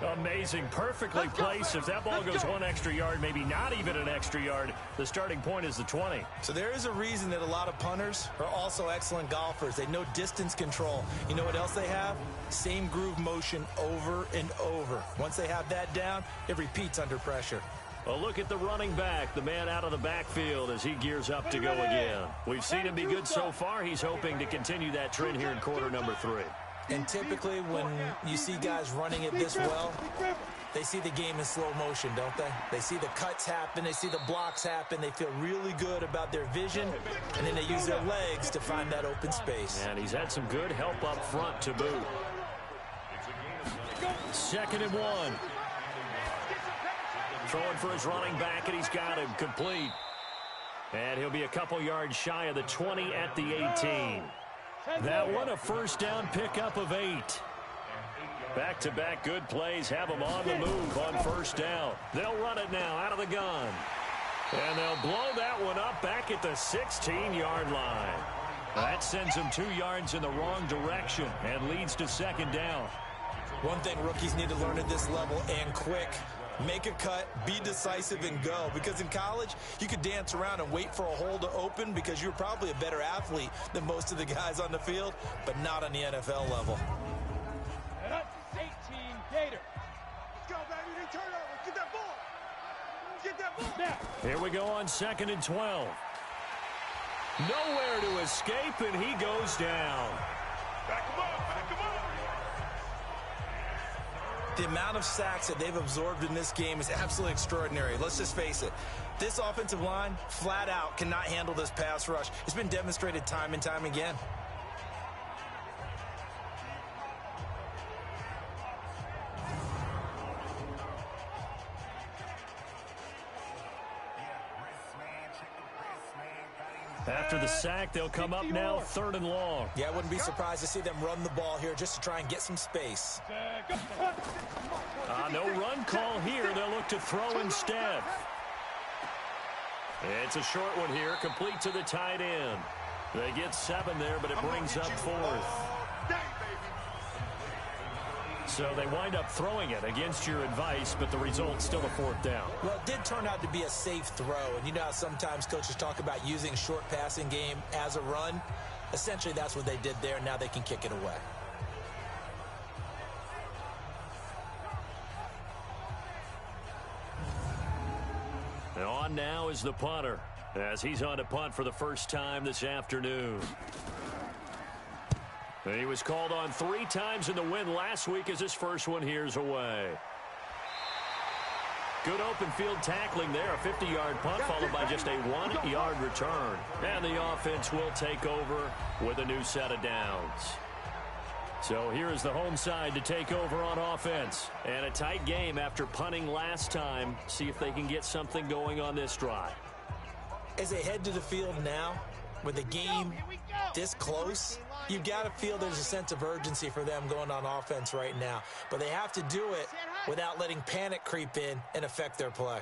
Amazing. Perfectly placed. If that ball goes 1 extra yard, maybe not even an extra yard, the starting point is the 20. So there is a reason that a lot of punters are also excellent golfers. They know distance control. You know what else they have? Same groove motion over and over. Once they have that down, it repeats under pressure. A look at the running back, the man out of the backfield as he gears up to go again. We've seen him be good so far. He's hoping to continue that trend here in quarter number 3. And typically when you see guys running it this well, they see the game in slow motion, don't they? They see the cuts happen. They see the blocks happen. They feel really good about their vision, and then they use their legs to find that open space. And he's had some good help up front to boot. 2nd and 1. Throwing for his running back, and he's got him complete. And he'll be a couple yards shy of the 20 at the 18. That one a first down pickup of 8. Back-to-back good plays have them on the move on first down. They'll run it now out of the gun. And they'll blow that one up back at the 16-yard line. That sends them 2 yards in the wrong direction and leads to 2nd down. One thing rookies need to learn at this level, and quick: make a cut, be decisive, and go. Because in college, you could dance around and wait for a hole to open because you're probably a better athlete than most of the guys on the field, but not on the NFL level. 18 Gator. Let's go, baby. They turn over. Get that ball. Get that ball. Now. Here we go on 2nd and 12. Nowhere to escape, and he goes down. Back him up. Back him up. The amount of sacks that they've absorbed in this game is absolutely extraordinary. Let's just face it. This offensive line, flat out, cannot handle this pass rush. It's been demonstrated time and time again. After the sack, they'll come up now 3rd and long. Yeah, I wouldn't be surprised to see them run the ball here just to try and get some space. No run call here. They'll look to throw instead. It's a short one here, complete to the tight end. They get 7 there, but it brings up 4th. So they wind up throwing it against your advice, but the result's still a 4th down. Well, it did turn out to be a safe throw, and you know how sometimes coaches talk about using short passing game as a run? Essentially, that's what they did there. Now they can kick it away. And on now is the punter, as he's on to punt for the first time this afternoon. He was called on 3 times in the win last week as his first one here's away. Good open field tackling there. A 50-yard punt followed by just a 1-yard return. And the offense will take over with a new set of downs. So here is the home side to take over on offense. And a tight game after punting last time. See if they can get something going on this drive. As they head to the field now, with the game this close, you've got to feel there's a sense of urgency for them going on offense right now. But they have to do it without letting panic creep in and affect their play.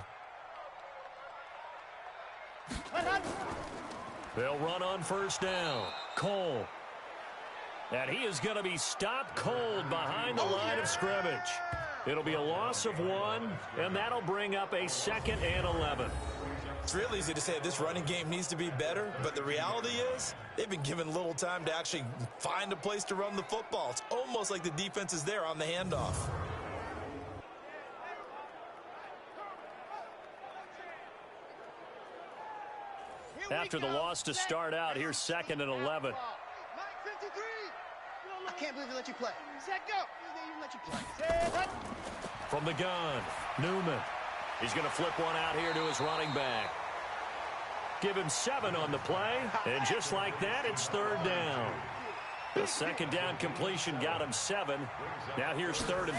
They'll run on first down. Cole. And he is going to be stopped cold behind the line of scrimmage. It'll be a loss of 1, and that'll bring up a 2nd and 11. It's real easy to say this running game needs to be better, but the reality is they've been given little time to actually find a place to run the football. It's almost like the defense is there on the handoff. After the loss to start out, here's 2nd and 11. I can't believe they let you play. Set, go. They even let you play. From the gun, Newman. He's going to flip one out here to his running back. Give him 7 on the play, and just like that, it's 3rd down. The 2nd down completion got him 7. Now here's 3rd and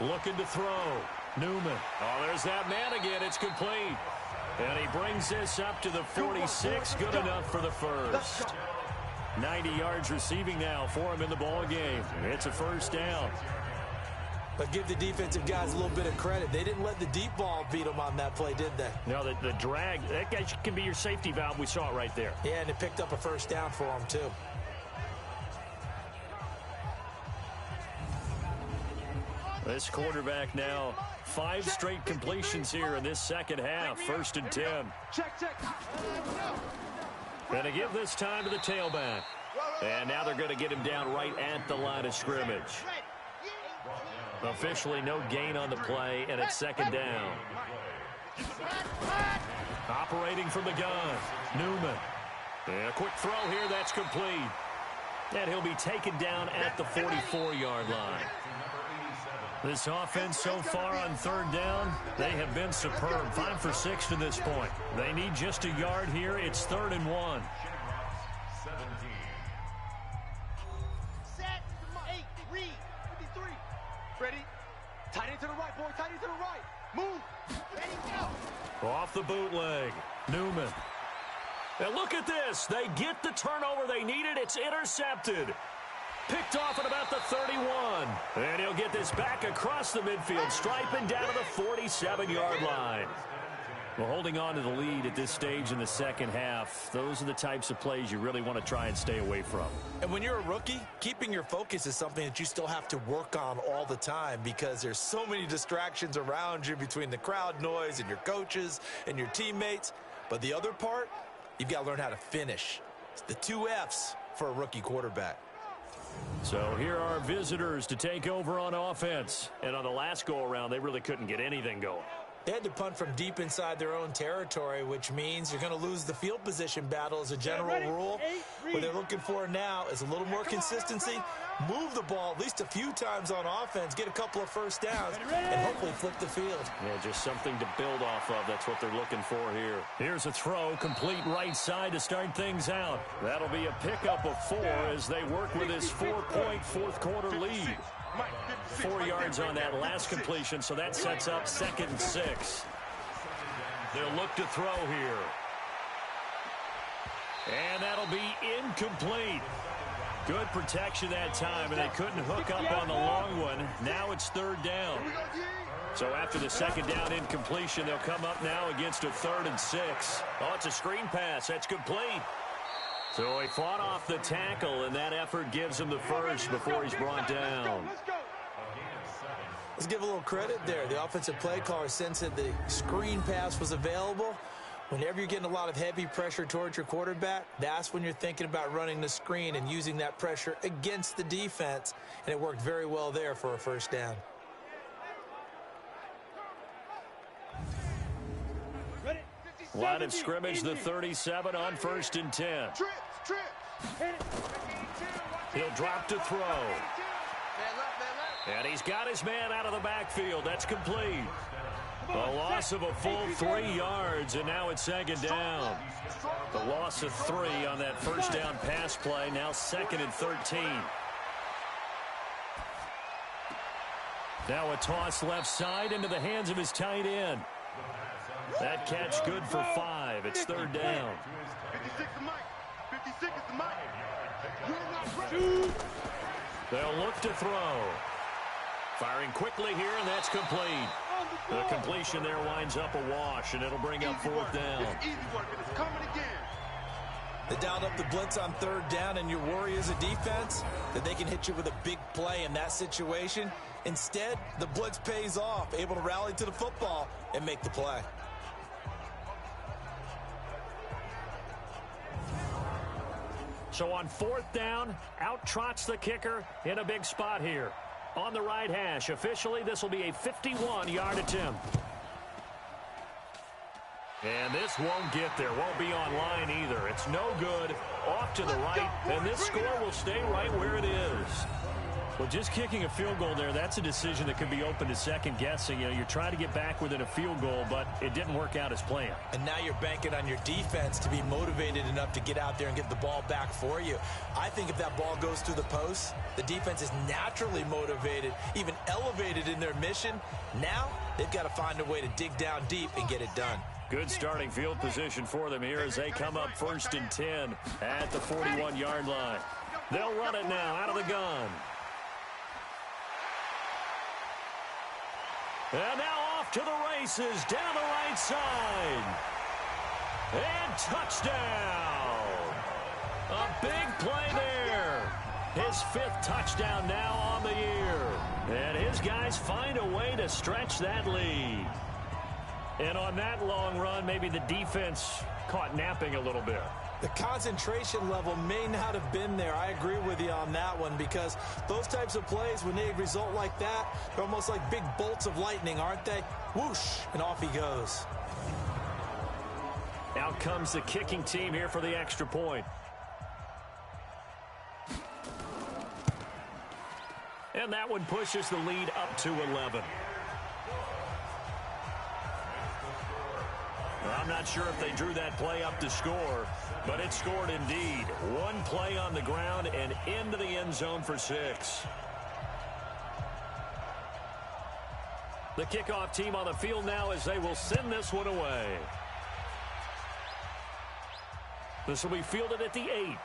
3. Looking to throw. Newman. Oh, there's that man again. It's complete. And he brings this up to the 46. Good enough for the first. 90 yards receiving now for him in the ball game. It's a 1st down. But give the defensive guys a little bit of credit. They didn't let the deep ball beat them on that play, did they? No, the drag, that guy can be your safety valve. We saw it right there. Yeah, and it picked up a 1st down for them, too. This quarterback now 5 straight completions here in this second half. 1st and 10. Check. Going to give this time to the tailback. And now they're going to get him down right at the line of scrimmage. Officially no gain on the play, and it's 2nd down. Operating from the gun, Newman. And a quick throw here, that's complete. And he'll be taken down at the 44-yard line. This offense so far on 3rd down, they have been superb. 5 for 6 to this point. They need just a yard here. It's 3rd and 1. Set, 8, read, 53. Ready? Tight end to the right, boy. Tight end to the right. Move. Ready, go. Off the bootleg, Newman. And look at this. They get the turnover they needed. It's intercepted. Picked off at about the 31. And he'll get this back across the midfield, striping down to the 47-yard line. Well, holding on to the lead at this stage in the second half, those are the types of plays you really want to try and stay away from. And when you're a rookie, keeping your focus is something that you still have to work on all the time because there's so many distractions around you between the crowd noise and your coaches and your teammates. But the other part, you've got to learn how to finish. It's the 2 F's for a rookie quarterback. So here are visitors to take over on offense. And on the last go-around, they really couldn't get anything going. They had to punt from deep inside their own territory, which means you're going to lose the field position battle as a general rule. What they're looking for now is a little more consistency, move the ball at least a few times on offense, get a couple of first downs, and hopefully flip the field. Yeah, just something to build off of. That's what they're looking for here. Here's a throw, complete right side to start things out. That'll be a pickup of 4 as they work with this 4-point fourth-quarter lead. 4 yards on that last completion, so that sets up 2nd and 6. They'll look to throw here. And that'll be incomplete. Good protection that time, and they couldn't hook up on the long one. Now it's 3rd down. So after the 2nd down incompletion, they'll come up now against a 3rd and 6. Oh, it's a screen pass. That's complete. So he fought off the tackle, and that effort gives him the first before he's brought down. Let's give a little credit there. The offensive play caller sensed that the screen pass was available. Whenever you're getting a lot of heavy pressure towards your quarterback, that's when you're thinking about running the screen and using that pressure against the defense. And it worked very well there for a 1st down. Line of scrimmage, the 37 on 1st and 10. He'll drop to throw. And he's got his man out of the backfield. That's complete. A loss of a full 3 yards, and now it's 2nd down. The loss of 3 on that 1st down pass play, now 2nd and 13. Now a toss left side into the hands of his tight end. That catch good for 5. It's 3rd down. 56 the mic. 56 is the mic. You're not ready. They'll look to throw. Firing quickly here, and that's complete. The completion there winds up a wash, and it'll bring up 4th down. It's easy work, and it's coming again. They dialed up the blitz on 3rd down, and your worry as a defense that they can hit you with a big play in that situation. Instead, the blitz pays off, able to rally to the football and make the play. So on 4th down, out trots the kicker in a big spot here. On the right hash, officially this will be a 51-yard attempt. And this won't get there, won't be on line either. It's no good, off to the right, and this score will stay right where it is. Well, just kicking a field goal there, that's a decision that could be open to second guessing. You know, you're trying to get back within a field goal, but it didn't work out as planned. And now you're banking on your defense to be motivated enough to get out there and get the ball back for you. I think if that ball goes through the post, the defense is naturally motivated, even elevated in their mission. Now they've got to find a way to dig down deep and get it done. Good starting field position for them here as they come up 1st and 10 at the 41-yard line. They'll run it now out of the gun. And now off to the races, down the right side. And touchdown. A big play there. His 5th touchdown now on the year. And his guys find a way to stretch that lead. And on that long run, maybe the defense caught napping a little bit. The concentration level may not have been there. I agree with you on that one, because those types of plays, when they result like that, they're almost like big bolts of lightning, aren't they? Whoosh, and off he goes. Out comes the kicking team here for the extra point. And that one pushes the lead up to 11. I'm not sure if they drew that play up to score, but it scored indeed. One play on the ground and into the end zone for 6. The kickoff team on the field now as they will send this one away. This will be fielded at the 8.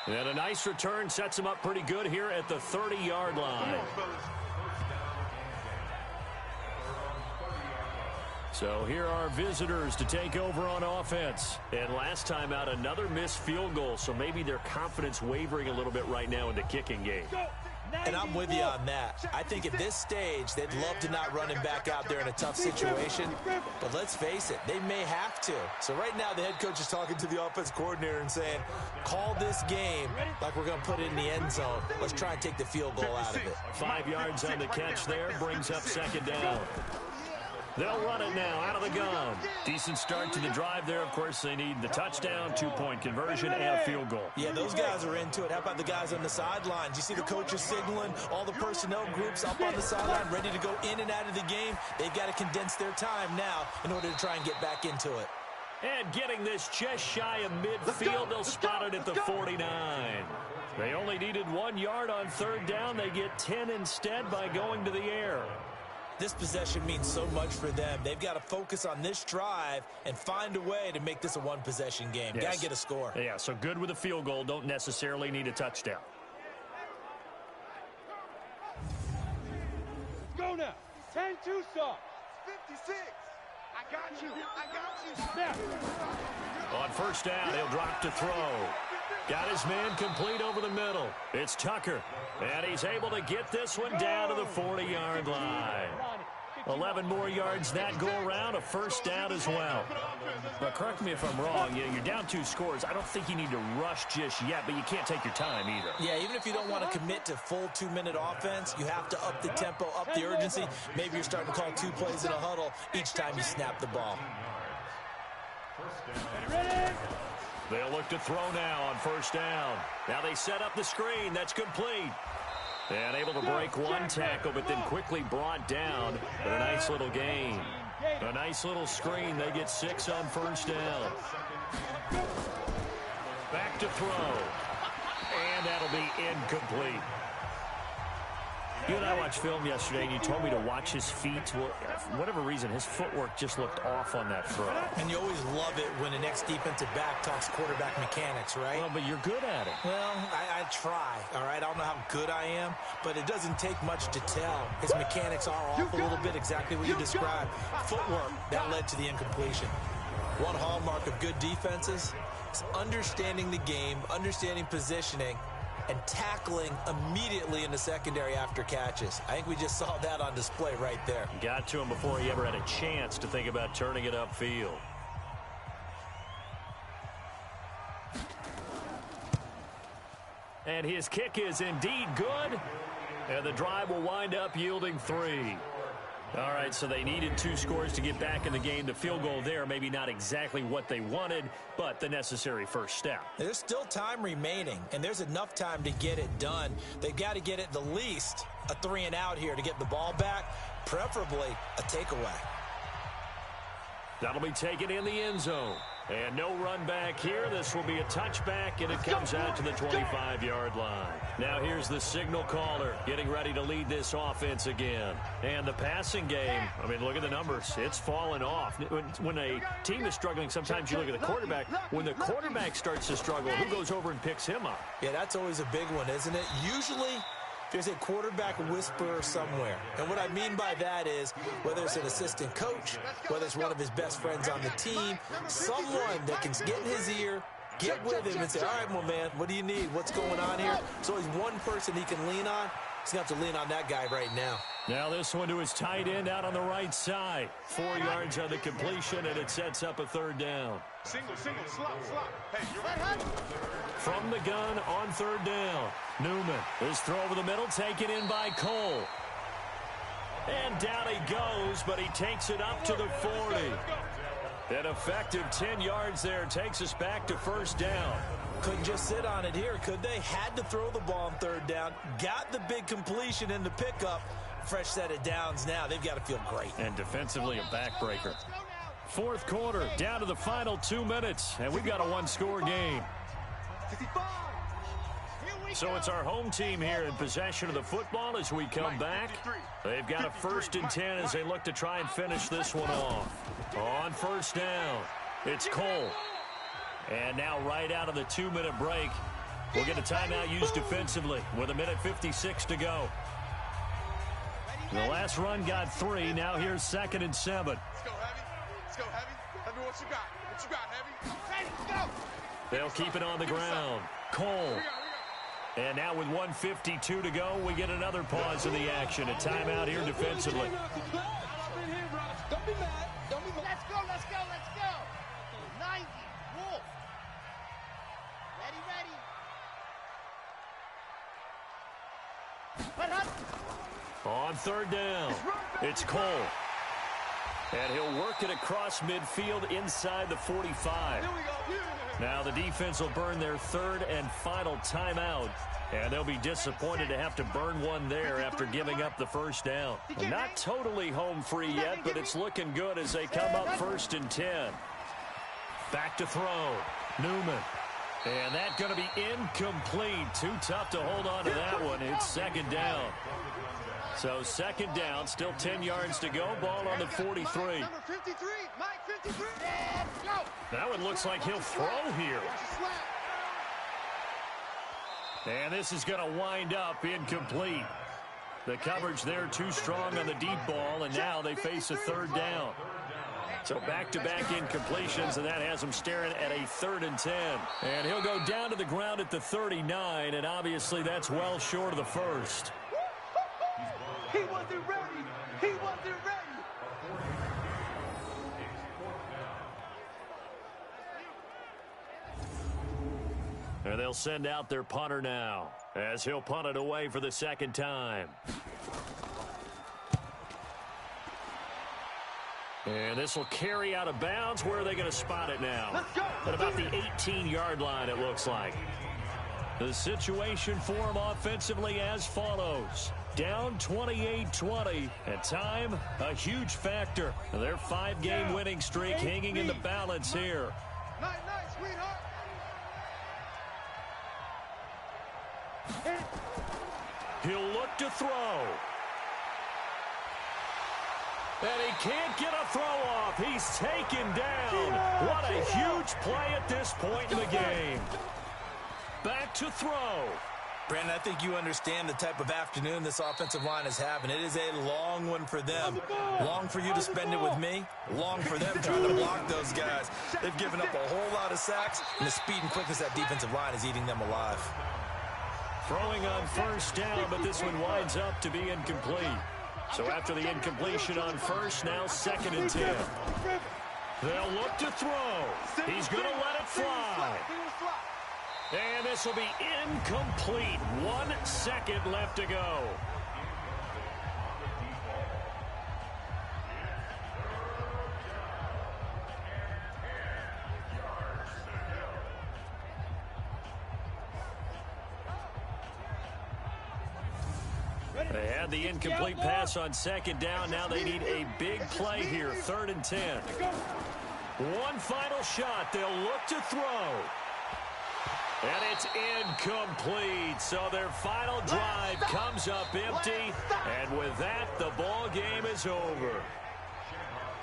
And a nice return sets him up pretty good here at the 30-yard line. So here are visitors to take over on offense. And last time out, another missed field goal, so maybe their confidence wavering a little bit right now in the kicking game. And I'm with you on that. I think at this stage, they'd love to not run him back out there in a tough situation. But let's face it, they may have to. So right now, the head coach is talking to the offense coordinator and saying, call this game like we're going to put it in the end zone. Let's try and take the field goal out of it. 5 yards on the catch there, brings up 2nd down. They'll run it now out of the gun. Decent start to the drive there. Of course, they need the touchdown, 2-point conversion, and a field goal. Yeah, those guys are into it. How about the guys on the sidelines? You see the coaches signaling, all the personnel groups up on the sideline ready to go in and out of the game. They've got to condense their time now in order to try and get back into it. And getting this just shy of midfield, they'll spot it at the 49. They only needed 1 yard on 3rd down. They get 10 instead by going to the air. This possession means so much for them. They've got to focus on this drive and find a way to make this a one-possession game. Yes. Got to get a score. Yeah, so good with a field goal. Don't necessarily need a touchdown. Go now. 10-2 stop. 56. I got you. Snap. On 1st down, he'll drop to throw. Got his man complete over the middle. It's Tucker. And he's able to get this one down to the 40-yard line. 11 more yards that go around, a 1st down as well. But correct me if I'm wrong, you're down 2 scores. I don't think you need to rush just yet, but you can't take your time either. Yeah, even if you don't want to commit to full 2-minute offense, you have to up the tempo, up the urgency. Maybe you're starting to call 2 plays in a huddle each time you snap the ball. They'll look to throw now on 1st down. Now they set up the screen. That's complete. And able to break one tackle, but then quickly brought down. But a nice little gain. A nice little screen. They get 6 on 1st down. Back to throw. And that'll be incomplete. You and I watched film yesterday, and you told me to watch his feet. Well, for whatever reason, his footwork just looked off on that throw. And you always love it when an ex-defensive back talks quarterback mechanics, right? Well, but you're good at it. Well, I try, all right? I don't know how good I am, but it doesn't take much to tell. His mechanics are off a little bit, exactly what you described. Footwork, that led to the incompletion. One hallmark of good defenses is understanding the game, understanding positioning, and tackling immediately in the secondary after catches. I think we just saw that on display right there. Got to him before he ever had a chance to think about turning it upfield. And his kick is indeed good. And the drive will wind up yielding 3. All right, so they needed 2 scores to get back in the game. The field goal there, maybe not exactly what they wanted, but the necessary first step. There's still time remaining, and there's enough time to get it done. They've got to get at the least a 3-and-out here to get the ball back, preferably a takeaway. That'll be taken in the end zone. And no run back here. This will be a touchback, and it comes out to the 25-yard line. Now here's the signal caller getting ready to lead this offense again. And the passing game, I mean, look at the numbers. It's fallen off. When a team is struggling, sometimes you look at the quarterback. When the quarterback starts to struggle, who goes over and picks him up? Yeah, that's always a big one, isn't it? Usually there's a quarterback whisperer somewhere. And what I mean by that is whether it's an assistant coach, whether it's one of his best friends on the team, someone that can get in his ear get with him and say, all right, my man, what do you need? What's going on here? So he's one person he can lean on. He's going to have to lean on that guy right now. Now this one to his tight end out on the right side. 4 yards on the completion, and it sets up a third down. Single, slot. Hey, you're right. From the gun on third down. Newman. His throw over the middle taken in by Cole. And down he goes, but he takes it up to the 40. An effective 10 yards there takes us back to first down. Couldn't just sit on it here, could they? Had to throw the ball on third down. Got the big completion in the pickup. Fresh set of downs now. They've got to feel great. And defensively a backbreaker. Fourth quarter, down to the final 2 minutes, and we've got a one-score game. So it's our home team here in possession of the football as we come back. They've got a 1st and 10 as they look to try and finish this one off. On first down, it's Cole. And now right out of the 2-minute break, we'll get a timeout used defensively with 1:56 to go. The last run got 3. Now here's 2nd and 7. Let's go, Heavy. Heavy, what you got, Heavy? Ready, go! They'll keep it on the ground. Cole. And now with 1:52 to go, we get another pause in the action. A timeout here defensively. Don't be mad. Let's go. 90, Wolf. Ready. On third down, it's Cole. And he'll work it across midfield inside the 45. Now the defense will burn their 3rd and final timeout. And they'll be disappointed to have to burn one there after giving up the first down. Well, not totally home free yet, but it's looking good as they come up 1st and 10. Back to throw. Newman. And that's going to be incomplete. Too tough to hold on to that one. It's 2nd down. So 2nd down, still 10 yards to go. Ball on the 43. Number 53, Mike 53. Let's go. That one looks like he'll throw here. And this is going to wind up incomplete. The coverage there too strong on the deep ball, and now they face a 3rd down. So back-to-back incompletions, and that has him staring at a 3rd and 10. And he'll go down to the ground at the 39, and obviously that's well short of the first. He wasn't ready. And they'll send out their punter now as he'll punt it away for the 2nd time. And this will carry out of bounds. Where are they going to spot it now? At about the 18-yard line, it looks like. The situation for them offensively as follows. Down 28-20, and time, a huge factor. Their 5-game winning streak hanging in the balance here. Night, sweetheart. He'll look to throw. And he can't get a throw off. He's taken down. What a huge play at this point in the game. Back to throw. Brandon, I think you understand the type of afternoon this offensive line is having. It is a long one for them. Long for you to spend it with me. Long for them trying to block those guys. They've given up a whole lot of sacks, and the speed and quickness of that defensive line is eating them alive. Throwing on first down, but this one winds up to be incomplete. So after the incompletion on first, now 2nd and 10. They'll look to throw. He's going to let it fly. And this will be incomplete. 1 second left to go. They had the incomplete pass on 2nd down. Now they need a big play here. 3rd and 10. One final shot. They'll look to throw. And it's incomplete. So their final drive comes up empty. And with that, the ball game is over.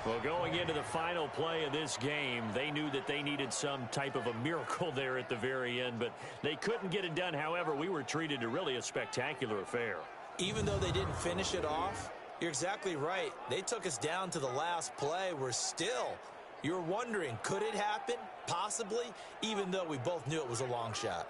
Well, going into the final play of this game, they knew that they needed some type of a miracle there at the very end, but they couldn't get it done. However, we were treated to really a spectacular affair. Even though they didn't finish it off, you're exactly right. They took us down to the last play. We're still You're wondering, could it happen? Possibly, even though we both knew it was a long shot.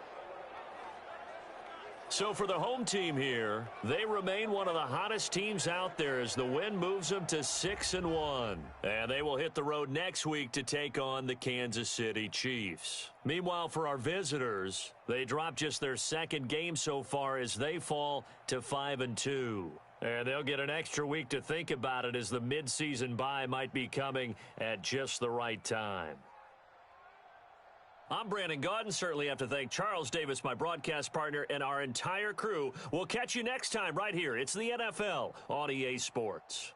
So for the home team here, they remain one of the hottest teams out there as the win moves them to 6-1. And they will hit the road next week to take on the Kansas City Chiefs. Meanwhile, for our visitors, they dropped just their second game so far as they fall to 5-2. And they'll get an extra week to think about it as the midseason bye might be coming at just the right time. I'm Brandon Gaudin. Certainly have to thank Charles Davis, my broadcast partner, and our entire crew. We'll catch you next time right here. It's the NFL on EA Sports.